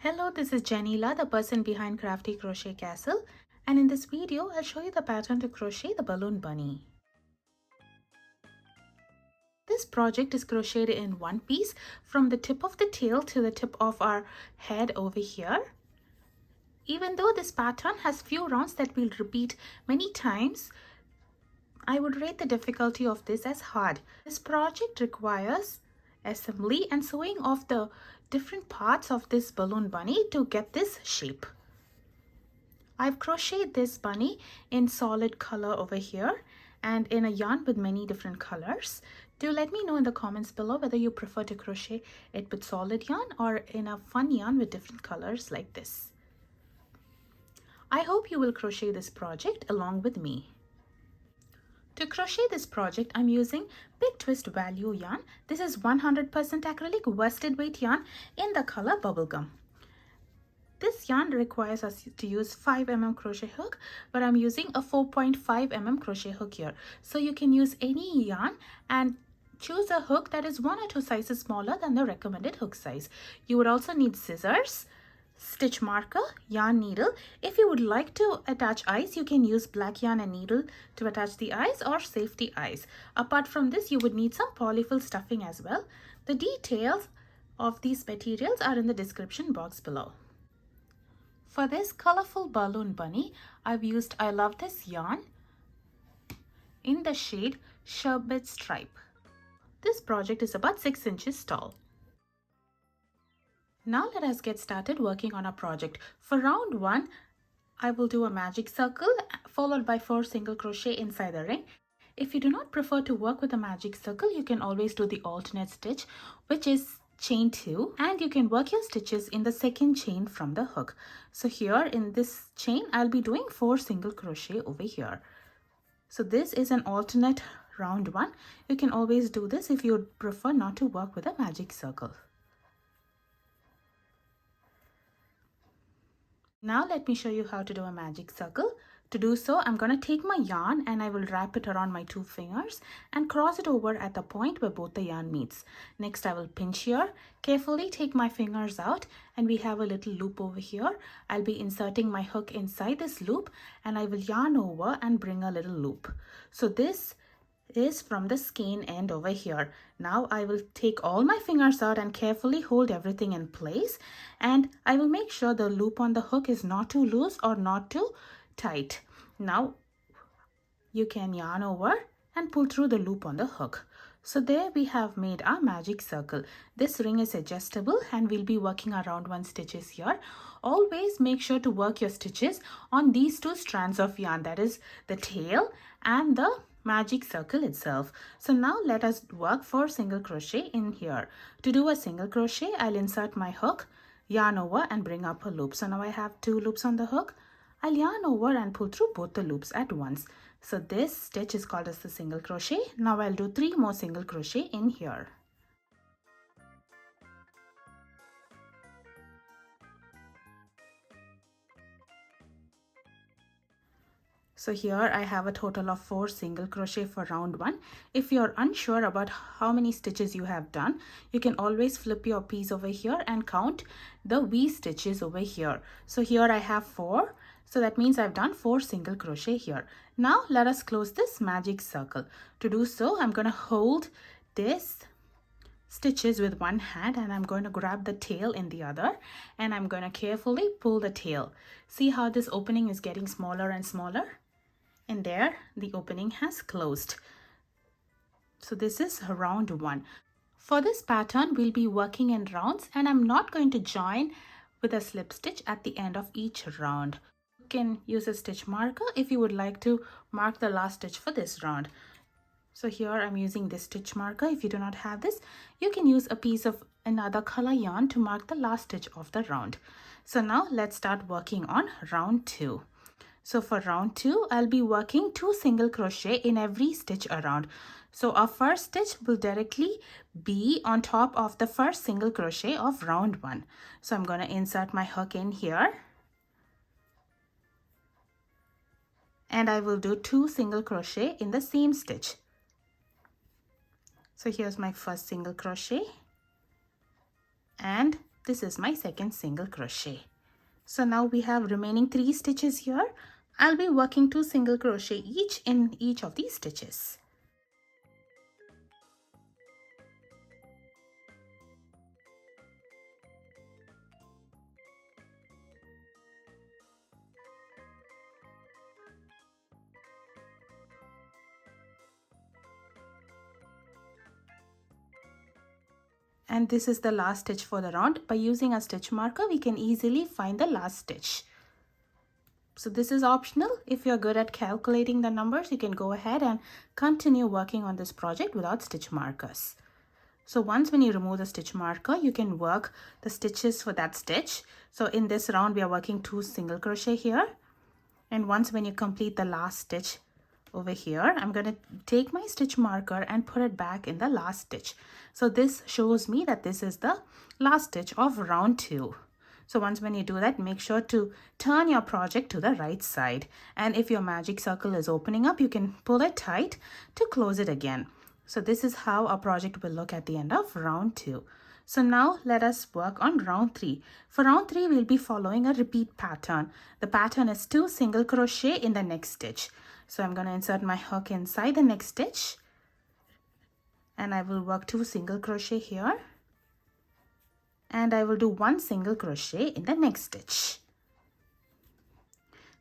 Hello, this is Janila, the person behind Crafty Crochet Castle, and in this video I'll show you the pattern to crochet the balloon bunny. This project is crocheted in one piece from the tip of the tail to the tip of our head over here. Even though this pattern has few rounds that we'll repeat many times, I would rate the difficulty of this as hard. This project requires assembly and sewing of the different parts of this balloon bunny to get this shape. I've crocheted this bunny in solid color over here and in a yarn with many different colors. Do let me know in the comments below whether you prefer to crochet it with solid yarn or in a fun yarn with different colors like this. I hope you will crochet this project along with me. To crochet this project, I'm using Big Twist Value yarn. This is 100% acrylic worsted weight yarn in the color Bubblegum. This yarn requires us to use 5mm crochet hook, but I'm using a 4.5mm crochet hook here. So you can use any yarn and choose a hook that is 1 or 2 sizes smaller than the recommended hook size. You would also need scissors, stitch marker, yarn needle. If you would like to attach eyes, you can use black yarn and needle to attach the eyes or safety eyes. Apart from this, you would need some polyfill stuffing as well. The details of these materials are in the description box below. For this colorful balloon bunny, I've used I Love This yarn in the shade Sherbet Stripe. This project is about 6 inches tall. Now let us get started working on our project. For round 1, I will do a magic circle followed by 4 single crochet inside the ring. If you do not prefer to work with a magic circle, you can always do the alternate stitch, which is chain 2, and you can work your stitches in the second chain from the hook. So here in this chain, I'll be doing 4 single crochet over here. So this is an alternate round 1. You can always do this if you prefer not to work with a magic circle. Now let me show you how to do a magic circle. To do so, I'm going to take my yarn and I will wrap it around my 2 fingers and cross it over at the point where both the yarn meets. Next, I will pinch here, carefully take my fingers out, and we have a little loop over here. I'll be inserting my hook inside this loop and I will yarn over and bring a little loop. So this is from the skein end over here. Now I will take all my fingers out and carefully hold everything in place, and I will make sure the loop on the hook is not too loose or not too tight. Now you can yarn over and pull through the loop on the hook. So there we have made our magic circle. This ring is adjustable and we'll be working around 1 stitches here. Always make sure to work your stitches on these 2 strands of yarn, that is the tail and the magic circle itself. So now let us work 4 single crochet in here. To do a single crochet, I'll insert my hook, yarn over and bring up a loop. So now I have 2 loops on the hook. I'll yarn over and pull through both the loops at once. So this stitch is called as the single crochet. Now I'll do 3 more single crochet in here. So here I have a total of 4 single crochet for round 1. If you're unsure about how many stitches you have done, you can always flip your piece over here and count the V stitches over here. So here I have 4. So that means I've done 4 single crochet here. Now let us close this magic circle. To do so, I'm going to hold this stitches with one hand and I'm going to grab the tail in the other, and I'm going to carefully pull the tail. See how this opening is getting smaller and smaller? And there the opening has closed. So this is round 1. For this pattern, we'll be working in rounds, and I'm not going to join with a slip stitch at the end of each round. You can use a stitch marker if you would like to mark the last stitch for this round. So here I'm using this stitch marker. If you do not have this, you can use a piece of another color yarn to mark the last stitch of the round. So now let's start working on round 2. So for round 2, I'll be working 2 single crochet in every stitch around. So our first stitch will directly be on top of the first single crochet of round 1. So I'm going to insert my hook in here. And I will do 2 single crochet in the same stitch. So here's my first single crochet and This is my second single crochet. So now we have remaining 3 stitches here. I'll be working 2 single crochet each in each of these stitches. And this is the last stitch for the round. By using a stitch marker, we can easily find the last stitch. So this is optional. If you're good at calculating the numbers, you can go ahead and continue working on this project without stitch markers. So once when you remove the stitch marker, you can work the stitches for that stitch. So in this round, we are working 2 single crochet here. And once when you complete the last stitch over here, I'm going to take my stitch marker and put it back in the last stitch. So this shows me that this is the last stitch of round 2. So once when you do that, make sure to turn your project to the right side. And if your magic circle is opening up, you can pull it tight to close it again. So this is how our project will look at the end of round 2. So now let us work on round 3. For round 3, we'll be following a repeat pattern. The pattern is 2 single crochet in the next stitch. So I'm going to insert my hook inside the next stitch. And I will work 2 single crochet here. And I will do 1 single crochet in the next stitch.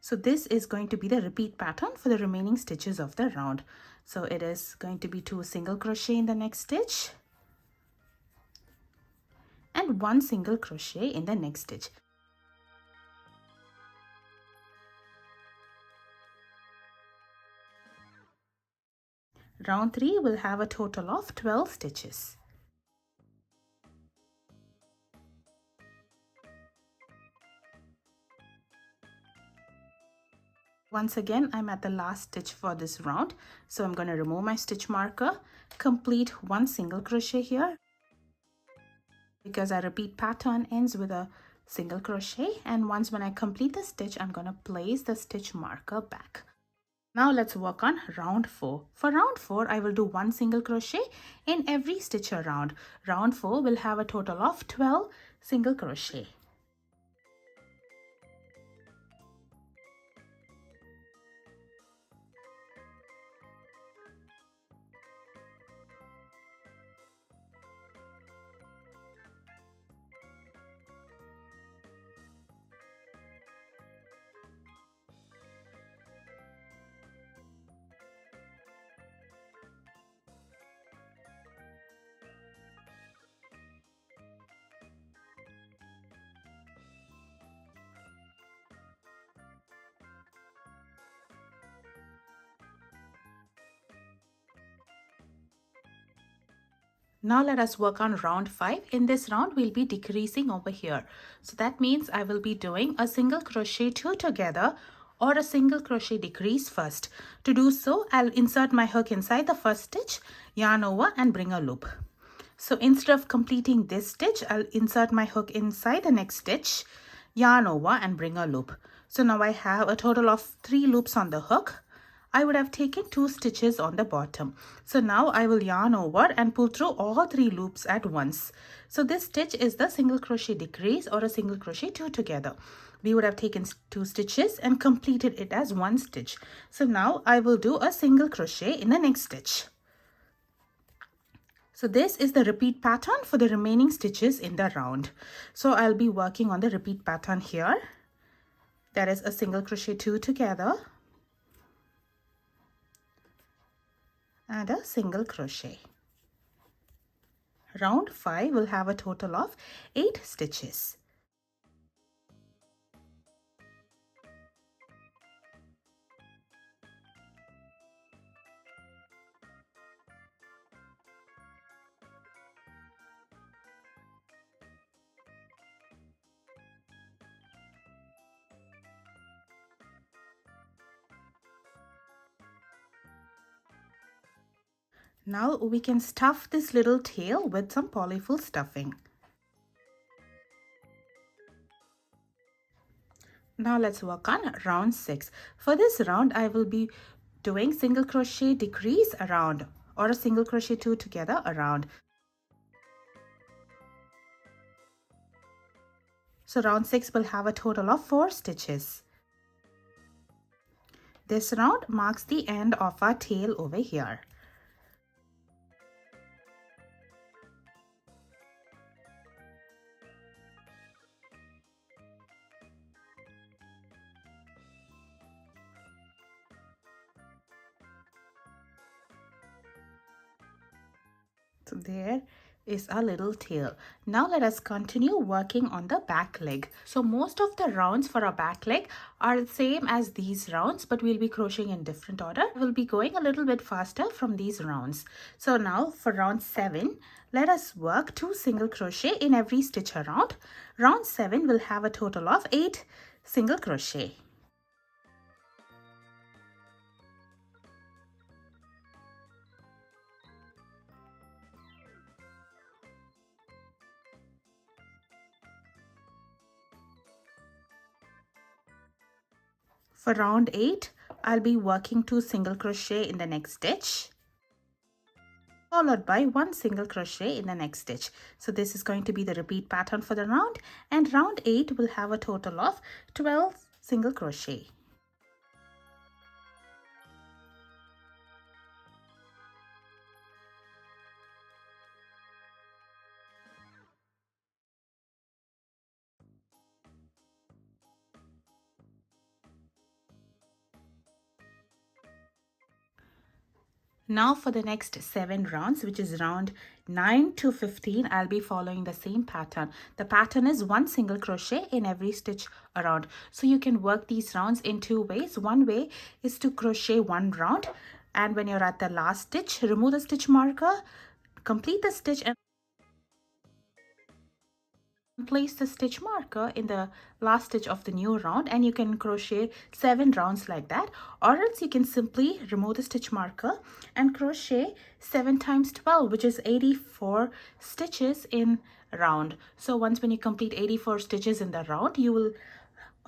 So this is going to be the repeat pattern for the remaining stitches of the round. So it is going to be 2 single crochet in the next stitch. And 1 single crochet in the next stitch. Round 3 will have a total of 12 stitches. Once again, I'm at the last stitch for this round. So I'm going to remove my stitch marker, complete 1 single crochet here. Because our repeat pattern ends with a single crochet, and once when I complete the stitch, I'm going to place the stitch marker back. Now let's work on round 4. For round 4, I will do 1 single crochet in every stitch around. Round 4 will have a total of 12 single crochet. Now let us work on round 5. In this round, we'll be decreasing over here. So that means I will be doing a single crochet 2 together or a single crochet decrease first. To do so, I'll insert my hook inside the first stitch, yarn over and bring a loop. So instead of completing this stitch, I'll insert my hook inside the next stitch, yarn over and bring a loop. So now I have a total of 3 loops on the hook. I would have taken 2 stitches on the bottom. So now I will yarn over and pull through all 3 loops at once. So this stitch is the single crochet decrease or a single crochet 2 together. We would have taken 2 stitches and completed it as 1 stitch. So now I will do a single crochet in the next stitch. So this is the repeat pattern for the remaining stitches in the round. So I'll be working on the repeat pattern here. That is a single crochet 2 together. And a single crochet. Round 5 will have a total of 8 stitches. Now we can stuff this little tail with some polyfill stuffing. Now let's work on round 6. For this round, I will be doing single crochet decrease around or a single crochet 2 together around. So round 6 will have a total of 4 stitches. This round marks the end of our tail over here. So there is our little tail. Now let us continue working on the back leg. So most of the rounds for our back leg are the same as these rounds, but we'll be crocheting in different order. We'll be going a little bit faster from these rounds. So now for round 7, let us work 2 single crochet in every stitch around. Round 7 will have a total of 8 single crochet. For round 8, I'll be working 2 single crochet in the next stitch, followed by 1 single crochet in the next stitch. So this is going to be the repeat pattern for the round, and round 8 will have a total of 12 single crochet. Now for the next 7 rounds, which is round 9 to 15, I'll be following the same pattern. The pattern is 1 single crochet in every stitch around. So you can work these rounds in 2 ways. One way is to crochet 1 round, and when you're at the last stitch, remove the stitch marker, complete the stitch, and place the stitch marker in the last stitch of the new round, and you can crochet 7 rounds like that. Or else you can simply remove the stitch marker and crochet 7 times 12, which is 84 stitches in round. So once when you complete 84 stitches in the round, you will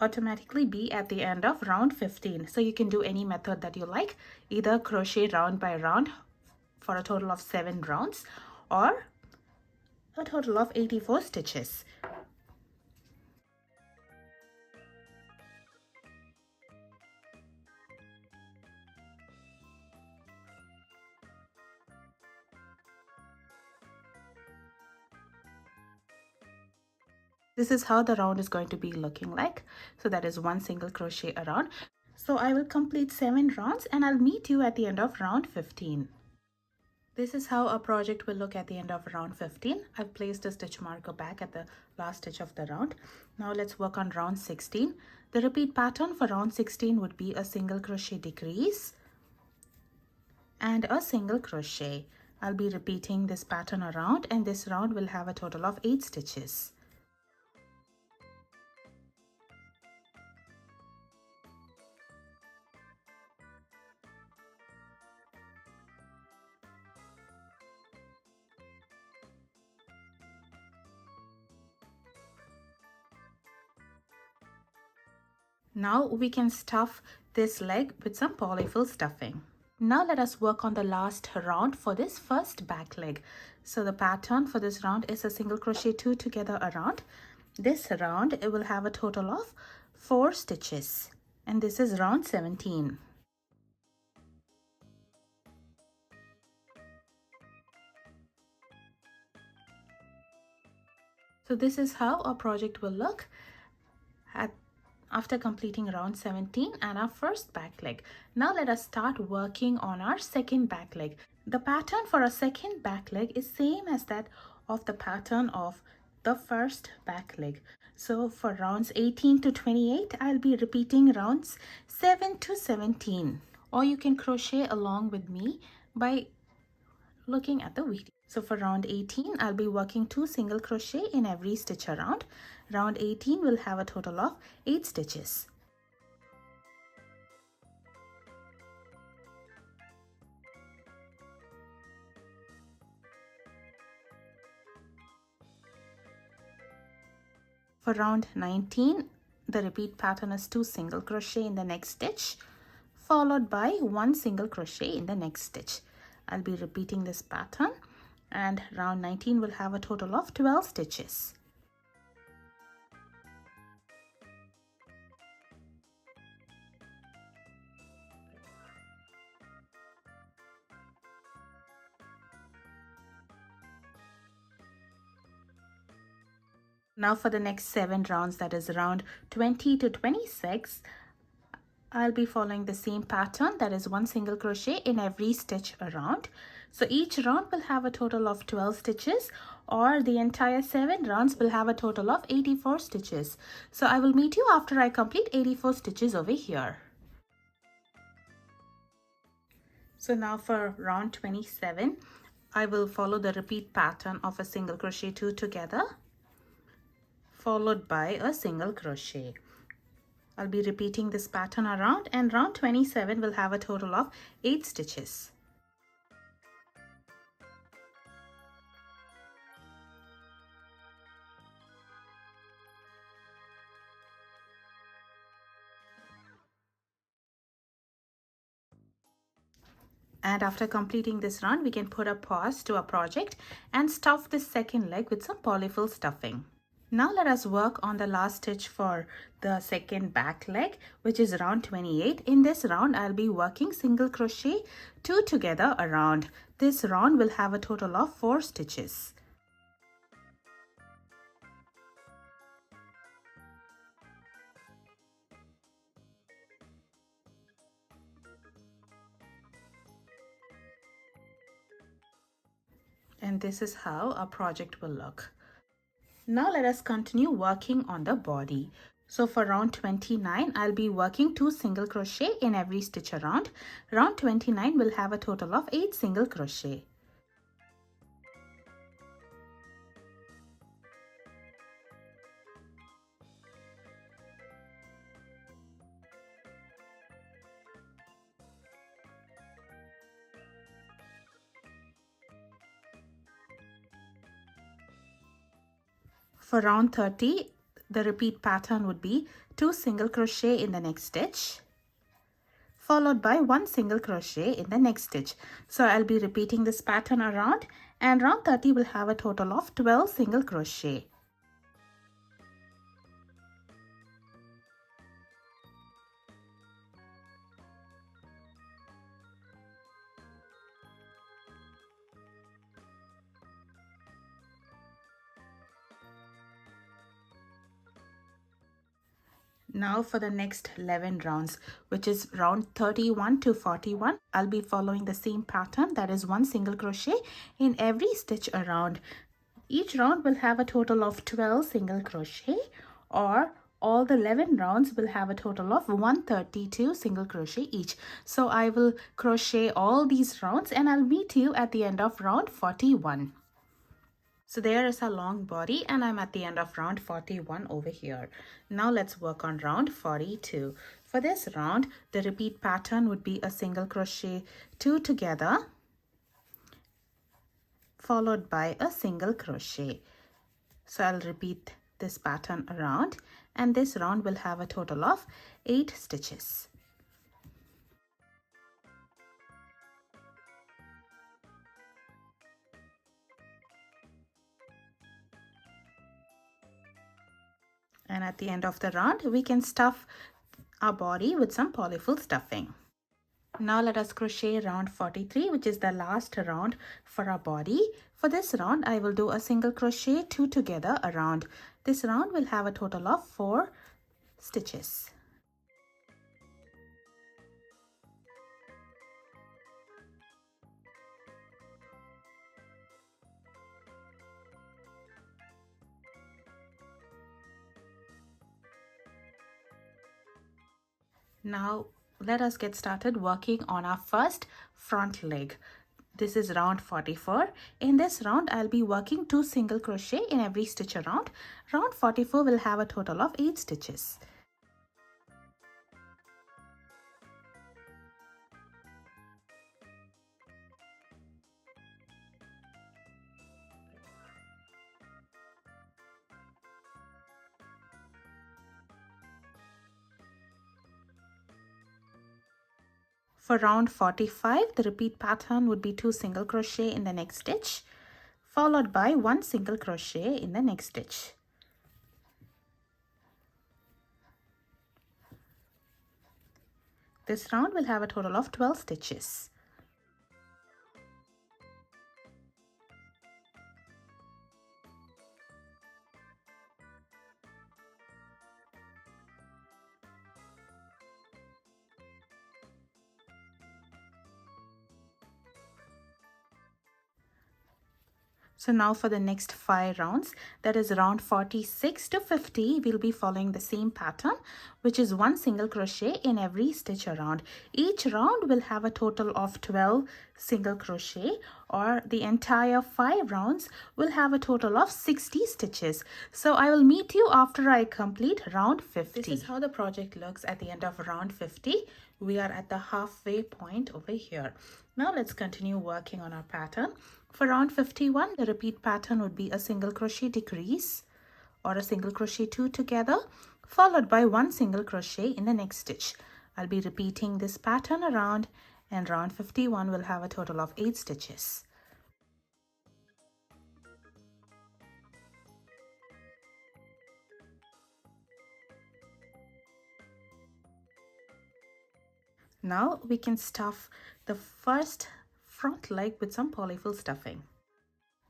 automatically be at the end of round 15. So you can do any method that you like, either crochet round by round for a total of 7 rounds, or a total of 84 stitches. This is how the round is going to be looking like. So that is 1 single crochet around. So I will complete 7 rounds, and I'll meet you at the end of round 15. This is how our project will look at the end of round 15. I've placed a stitch marker back at the last stitch of the round. Now let's work on round 16. The repeat pattern for round 16 would be a single crochet decrease and a single crochet. I'll be repeating this pattern around, and this round will have a total of 8 stitches. Now we can stuff this leg with some polyfill stuffing. Now let us work on the last round for this first back leg. So the pattern for this round is a single crochet 2 together around. This round, it will have a total of 4 stitches, and this is round 17. So this is how our project will look after completing round 17 and our first back leg. Now let us start working on our second back leg. The pattern for our second back leg is same as that of the pattern of the first back leg. So for rounds 18 to 28, I'll be repeating rounds 7 to 17. Or you can crochet along with me by looking at the video. So for round 18, I'll be working 2 single crochet in every stitch around. Round 18 will have a total of 8 stitches. For round 19, the repeat pattern is 2 single crochet in the next stitch, followed by 1 single crochet in the next stitch. I'll be repeating this pattern, and round 19 will have a total of 12 stitches. Now for the next 7 rounds, that is round 20 to 26, I'll be following the same pattern, that is 1 single crochet in every stitch around. So each round will have a total of 12 stitches, or the entire 7 rounds will have a total of 84 stitches. So I will meet you after I complete 84 stitches over here. So now for round 27, I will follow the repeat pattern of a single crochet 2 together, followed by a single crochet. I'll be repeating this pattern around, and round 27 will have a total of 8 stitches. And after completing this round, we can put a pause to our project and stuff this second leg with some polyfill stuffing. Now let us work on the last stitch for the second back leg, which is round 28. In this round, I'll be working single crochet 2 together around. This round will have a total of 4 stitches. And this is how our project will look. Now let us continue working on the body. So for round 29, I'll be working 2 single crochet in every stitch around. Round 29 will have a total of 8 single crochet. For round 30, the repeat pattern would be 2 single crochet in the next stitch, followed by 1 single crochet in the next stitch. So I'll be repeating this pattern around, and round 30 will have a total of 12 single crochet. Now for the next 11 rounds, which is round 31 to 41, I'll be following the same pattern, that is 1 single crochet in every stitch around. Each round will have a total of 12 single crochet, or all the 11 rounds will have a total of 132 single crochet each. So I will crochet all these rounds, and I'll meet you at the end of round 41. So there is a long body, and I'm at the end of round 41 over here. Now let's work on round 42. For this round, the repeat pattern would be a single crochet 2 together, followed by a single crochet. So I'll repeat this pattern around, and this round will have a total of 8 stitches. And at the end of the round, we can stuff our body with some polyfill stuffing. Now let us crochet round 43, which is the last round for our body. For this round, I will do a single crochet 2 together around. This round will have a total of 4 stitches. Now let us get started working on our first front leg. This is round 44. In this round, I'll be working 2 single crochet in every stitch around. Round 44 will have a total of 8 stitches. For round 45, the repeat pattern would be 2 single crochet in the next stitch, followed by 1 single crochet in the next stitch. This round will have a total of 12 stitches. So now for the next 5 rounds, that is round 46 to 50, we'll be following the same pattern, which is 1 single crochet in every stitch around. Each round will have a total of 12 single crochet, or the entire 5 rounds will have a total of 60 stitches. So I will meet you after I complete round 50. This is how the project looks at the end of round 50. We are at the halfway point over here. Now let's continue working on our pattern. For round 51, the repeat pattern would be a single crochet decrease or a single crochet 2 together, followed by 1 single crochet in the next stitch. I'll be repeating this pattern around, and round 51 will have a total of 8 stitches. Now we can stuff the first front leg with some polyfill stuffing.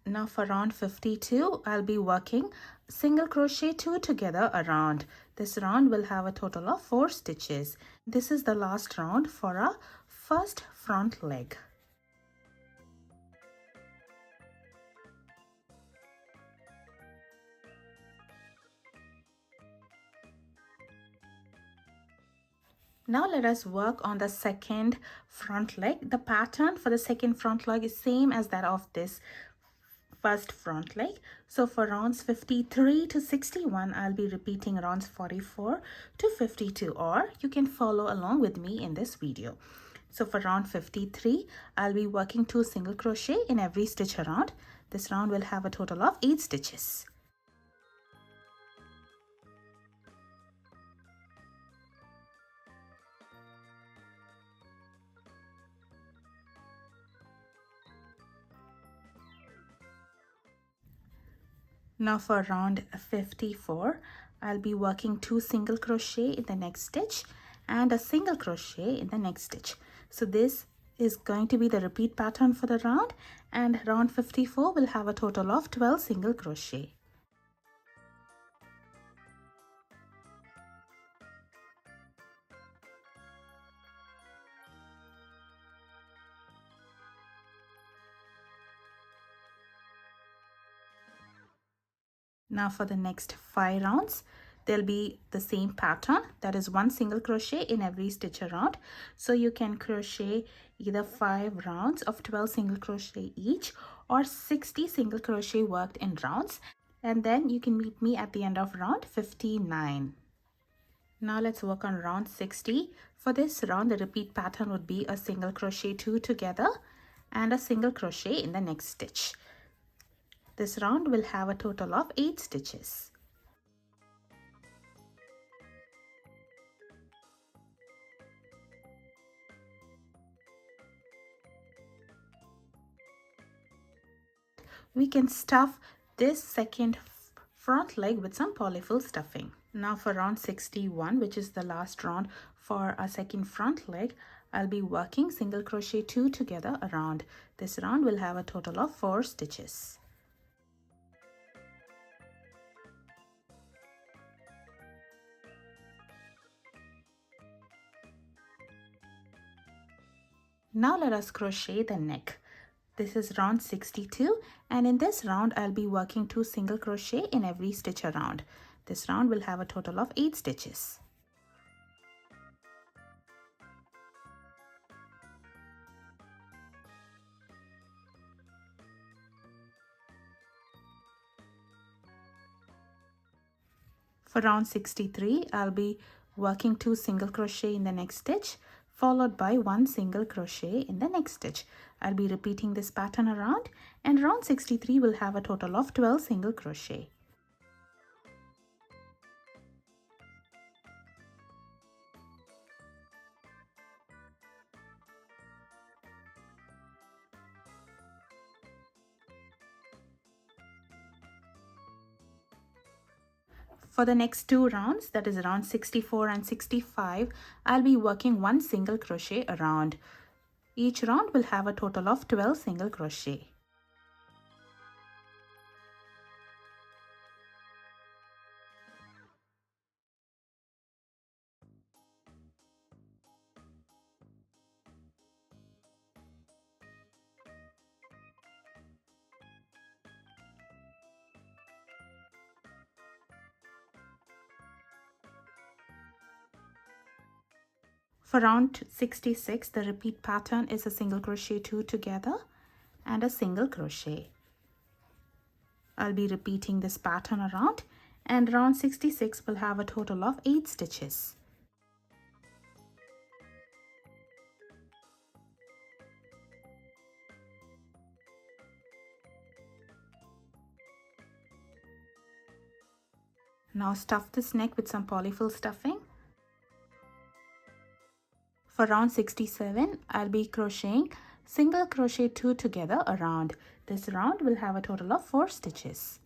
Now for round 52, I'll be working single crochet 2 together around. This round will have a total of 4 stitches. This is the last round for our first front leg. Now let us work on the second front leg. The pattern for the second front leg is same as that of this first front leg. So for rounds 53 to 61, I'll be repeating rounds 44 to 52, or you can follow along with me in this video. So for round 53, I'll be working 2 single crochet in every stitch around. This round will have a total of 8 stitches. Now for round 54, I'll be working 2 single crochet in the next stitch and a single crochet in the next stitch. So this is going to be the repeat pattern for the round, and round 54 will have a total of 12 single crochet. Now for the next 5 rounds, there'll be the same pattern, that is 1 single crochet in every stitch around. So you can crochet either 5 rounds of 12 single crochet each, or 60 single crochet worked in rounds, and then you can meet me at the end of round 59. Now let's work on round 60. For this round, the repeat pattern would be a single crochet 2 together and a single crochet in the next stitch. This round will have a total of 8 stitches. We can stuff this second front leg with some polyfill stuffing. Now for round 61, which is the last round for our second front leg, I'll be working single crochet 2 together around. This round will have a total of 4 stitches. Now let us crochet the neck. This is round 62, and in this round I'll be working 2 single crochet in every stitch around. This round will have a total of 8 stitches. For round 63, I'll be working 2 single crochet in the next stitch, followed by 1 single crochet in the next stitch. I'll be repeating this pattern around, and round 63 will have a total of 12 single crochet. For the next 2 rounds, that is round 64 and 65, I'll be working 1 single crochet around. Each round will have a total of 12 single crochet. For round 66, the repeat pattern is a single crochet 2 together and a single crochet. I'll be repeating this pattern around, and round 66 will have a total of 8 stitches. Now stuff this neck with some polyfill stuffing. For round 67, I'll be crocheting single crochet 2 together around. This round will have a total of 4 stitches.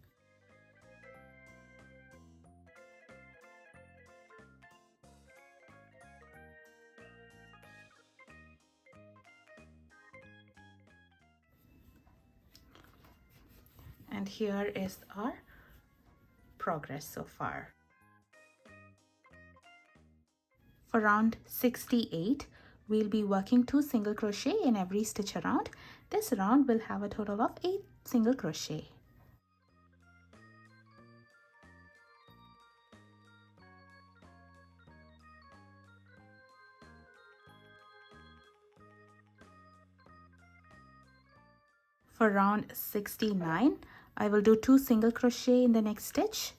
And here is our progress so far. For round 68, we'll be working 2 single crochet in every stitch around. This round will have a total of 8 single crochet. For round 69, I will do 2 single crochet in the next stitch,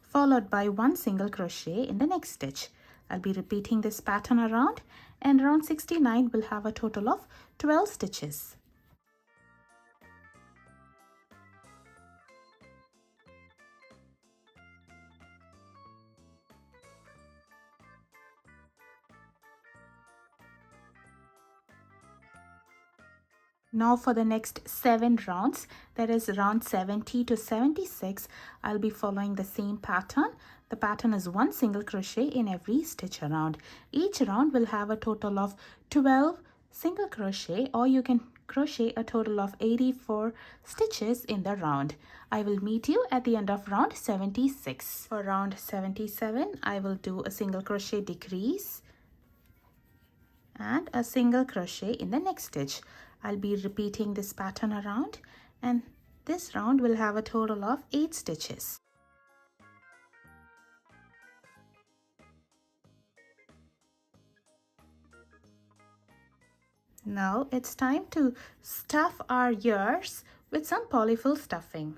followed by 1 single crochet in the next stitch. I'll be repeating this pattern around, and round 69 will have a total of 12 stitches. Now for the next 7 rounds, that is round 70 to 76, I'll be following the same pattern. The pattern is 1 single crochet in every stitch around. Each round will have a total of 12 single crochet, or you can crochet a total of 84 stitches in the round. I will meet you at the end of round 76. For round 77, I will do a single crochet decrease and a single crochet in the next stitch. I'll be repeating this pattern around, and this round will have a total of 8 stitches. Now it's time to stuff our ears with some polyfill stuffing.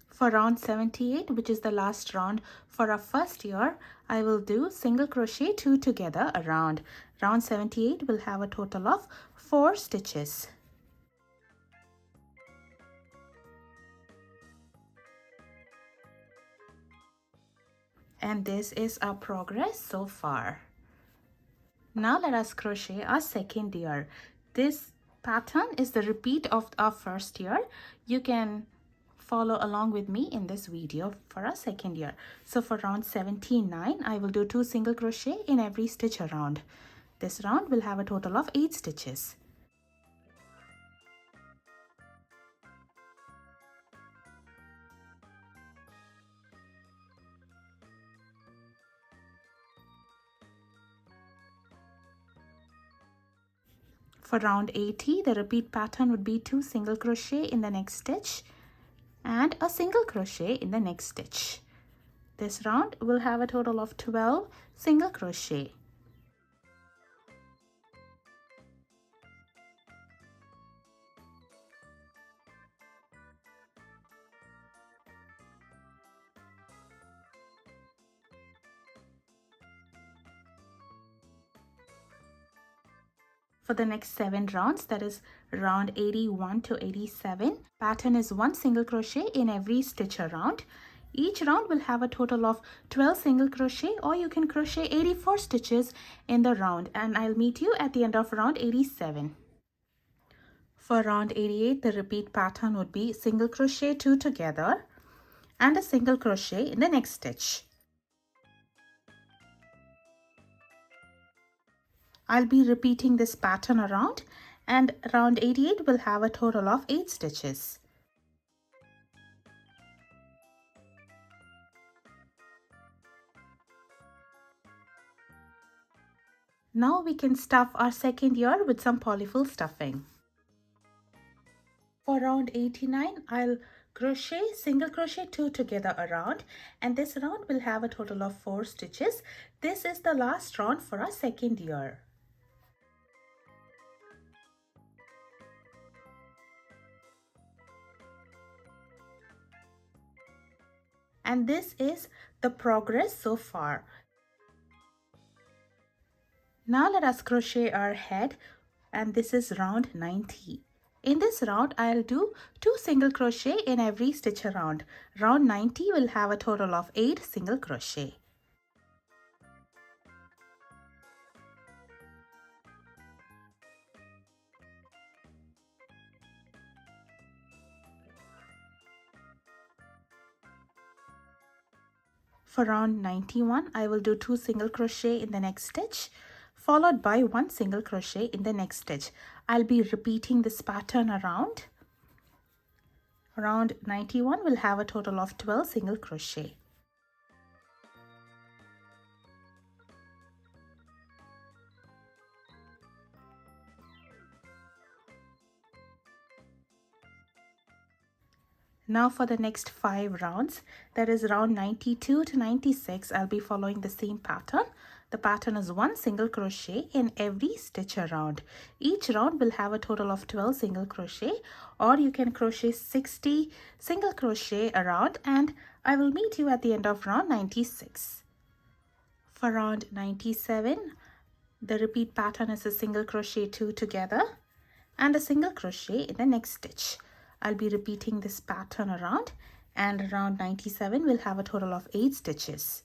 For round 78, which is the last round for our first ear, I will do single crochet 2 together around. Round 78 will have a total of 4 stitches. And this is our progress so far. Now let us crochet our second ear. This pattern is the repeat of our first ear. You can follow along with me in this video for our second ear. So for round 79, I will do 2 single crochet in every stitch around. This round will have a total of 8 stitches. For round 80, the repeat pattern would be 2 single crochet in the next stitch and a single crochet in the next stitch. This round will have a total of 12 single crochet. For the next 7 rounds, that is round 81 to 87, pattern is 1 single crochet in every stitch around. Each round will have a total of 12 single crochet, or you can crochet 84 stitches in the round, and I'll meet you at the end of round 87. For round 88, the repeat pattern would be single crochet 2 together and a single crochet in the next stitch. I'll be repeating this pattern around, and round 88 will have a total of 8 stitches. Now we can stuff our second ear with some polyfill stuffing. For round 89, I'll Crochet, single crochet 2 together around, and this round will have a total of 4 stitches. This is the last round for our second year. And this is the progress so far. Now let us crochet our head, and this is round 90. In this round, I'll do 2 single crochet in every stitch around. Round 90 will have a total of 8 single crochet. For round 91, I will do 2 single crochet in the next stitch, followed by 1 single crochet in the next stitch. I'll be repeating this pattern around. Round 91 will have a total of 12 single crochet. Now for the next 5 rounds, that is round 92 to 96, I'll be following the same pattern. The pattern is 1 single crochet in every stitch around. Each round will have a total of 12 single crochet, or you can crochet 60 single crochet around, and I will meet you at the end of round 96. For round 97, the repeat pattern is a single crochet 2 together and a single crochet in the next stitch. I'll be repeating this pattern around, and round 97 will have a total of 8 stitches.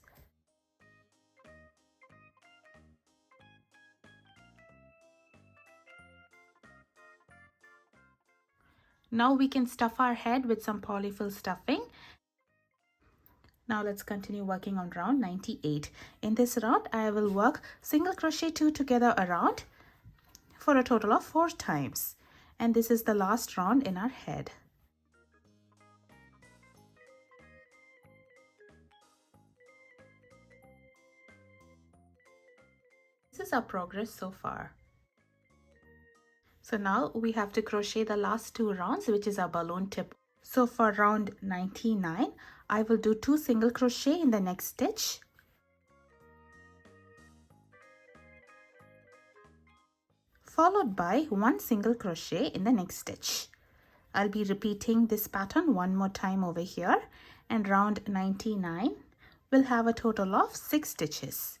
Now we can stuff our head with some polyfill stuffing. Now let's continue working on round 98. In this round, I will work single crochet 2 together around for a total of 4 times. And this is the last round in our head. This is our progress so far. So now we have to crochet the last 2 rounds, which is our balloon tip. So for round 99, I will do 2 single crochet in the next stitch. Followed by 1 single crochet in the next stitch. I'll be repeating this pattern one more time over here, and round 99 will have a total of 6 stitches.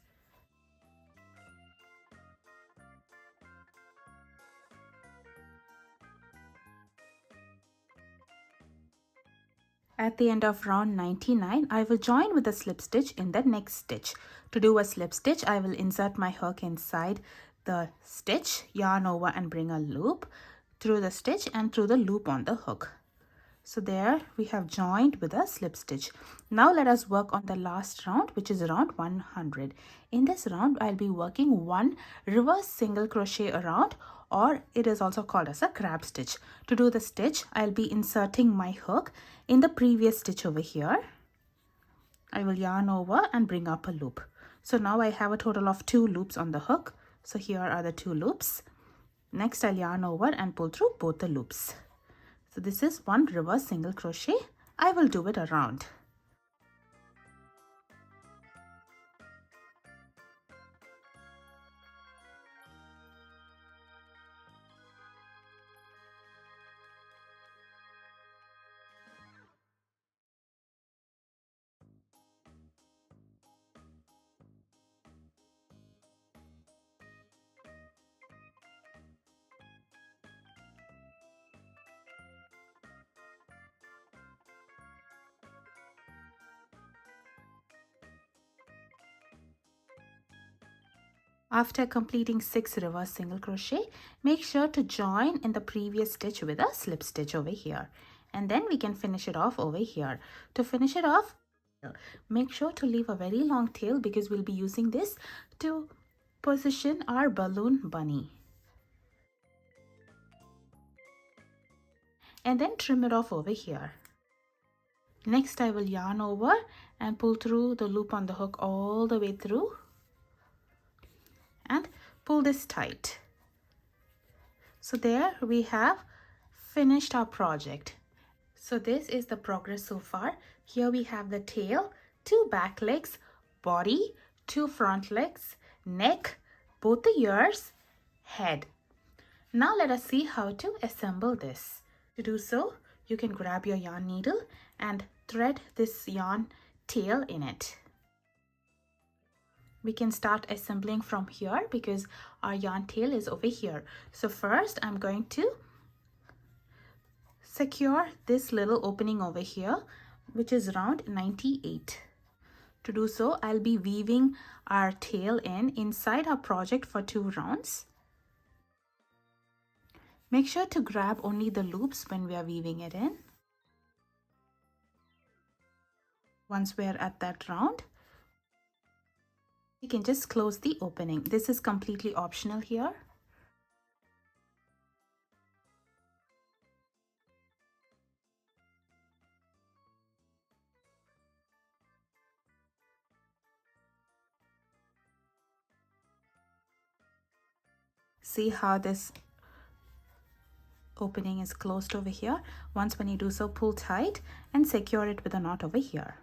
At the end of round 99, I will join with a slip stitch in the next stitch. To do a slip stitch, I will insert my hook inside the stitch, yarn over and bring a loop through the stitch and through the loop on the hook. So there we have joined with a slip stitch. Now let us work on the last round, which is round 100. In this round, I'll be working 1 reverse single crochet around, or it is also called as a crab stitch. To do the stitch, I'll be inserting my hook in the previous stitch over here. I will yarn over and bring up a loop. So now I have a total of 2 loops on the hook. So here are the 2 loops. Next, I'll yarn over and pull through both the loops. So this is 1 reverse single crochet. I will do it around. After completing 6 reverse single crochet, make sure to join in the previous stitch with a slip stitch over here. And then we can finish it off over here. To finish it off, make sure to leave a very long tail because we'll be using this to position our balloon bunny. And then trim it off over here. Next, I will yarn over and pull through the loop on the hook all the way through. And pull this tight. So there we have finished our project. So this is the progress so far. Here we have the tail, 2 back legs, body, 2 front legs, neck, both the ears, head. Now let us see how to assemble this. To do so, you can grab your yarn needle and thread this yarn tail in it. We can start assembling from here because our yarn tail is over here. So first I'm going to secure this little opening over here, which is round 98. To do so, I'll be weaving our tail inside our project for 2 rounds. Make sure to grab only the loops when we are weaving it in. Once we're at that round, you can just close the opening. This is completely optional here. See how this opening is closed over here. Once when you do so, pull tight and secure it with a knot over here.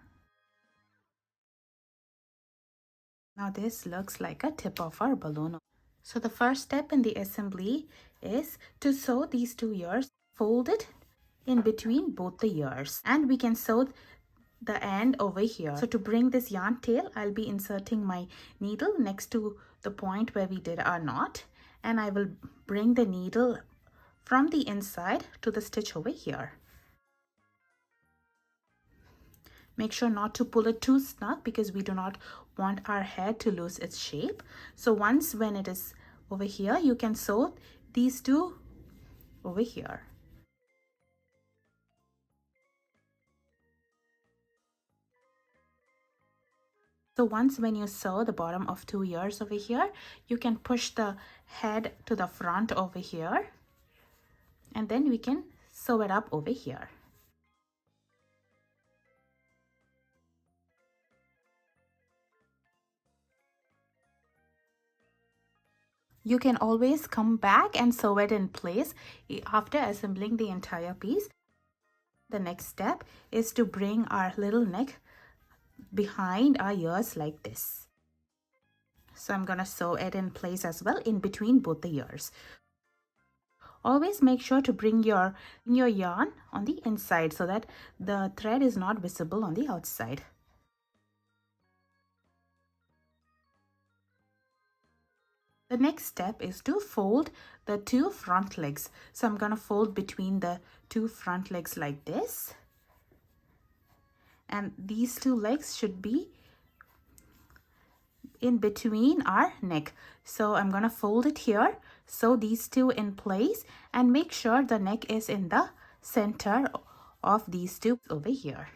Now this looks like a tip of our balloon. So the first step in the assembly is to sew these 2 ears, fold it in between both the ears, and we can sew the end over here. So to bring this yarn tail, I'll be inserting my needle next to the point where we did our knot, and I will bring the needle from the inside to the stitch over here. Make sure not to pull it too snug because we do not want our head to lose its shape. So once when it is over here, you can sew these 2 over here. So once when you sew the bottom of 2 ears over here, you can push the head to the front over here, and then we can sew it up over here. You can always come back and sew it in place after assembling the entire piece. The next step is to bring our little neck behind our ears like this. So I'm gonna sew it in place as well in between both the ears. Always make sure to bring your yarn on the inside so that the thread is not visible on the outside. The next step is to fold the 2 front legs. So I'm going to fold between the 2 front legs like this. And these 2 legs should be in between our neck. So I'm going to fold it here, sew these 2 in place, and make sure the neck is in the center of these 2 over here.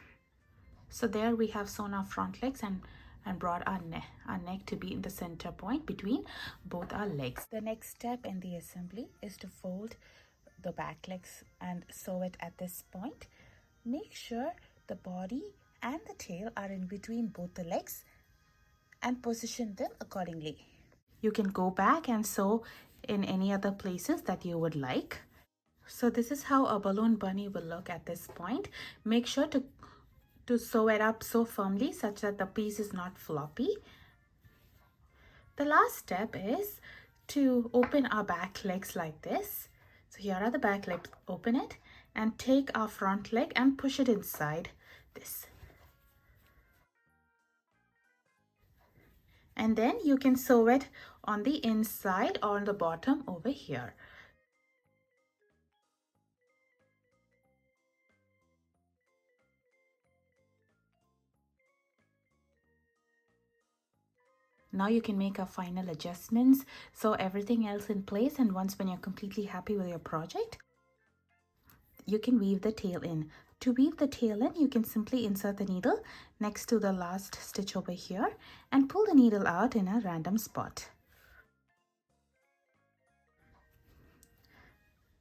So there we have sewn our front legs and brought our neck to be in the center point between both our legs. The next step in the assembly is to fold the back legs and sew it at this point. Make sure the body and the tail are in between both the legs and position them accordingly. You can go back and sew in any other places that you would like. So this is how a balloon bunny will look at this point. Make sure to sew it up so firmly such that the piece is not floppy. The last step is to open our back legs like this. So here are the back legs. Open it and take our front leg and push it inside this. And then you can sew it on the inside or on the bottom over here. Now you can make our final adjustments, sew everything else in place, and once when you're completely happy with your project, you can weave the tail in. To weave the tail in, you can simply insert the needle next to the last stitch over here and pull the needle out in a random spot.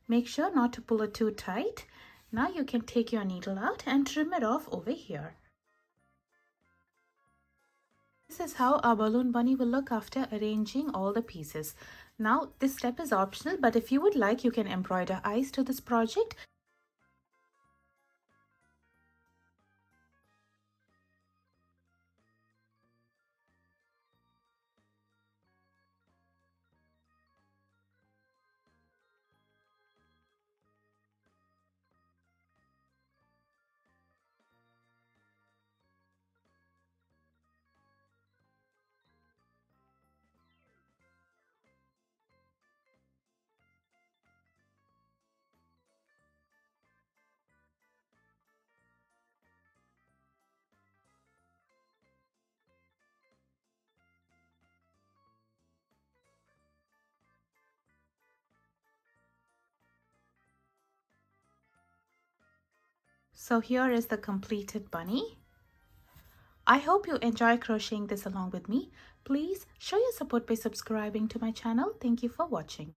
Make sure not to pull it too tight. Now you can take your needle out and trim it off over here. This is how our balloon bunny will look after arranging all the pieces. Now this step is optional, but if you would like, you can embroider eyes to this project. So here is the completed bunny. I hope you enjoy crocheting this along with me. Please show your support by subscribing to my channel. Thank you for watching.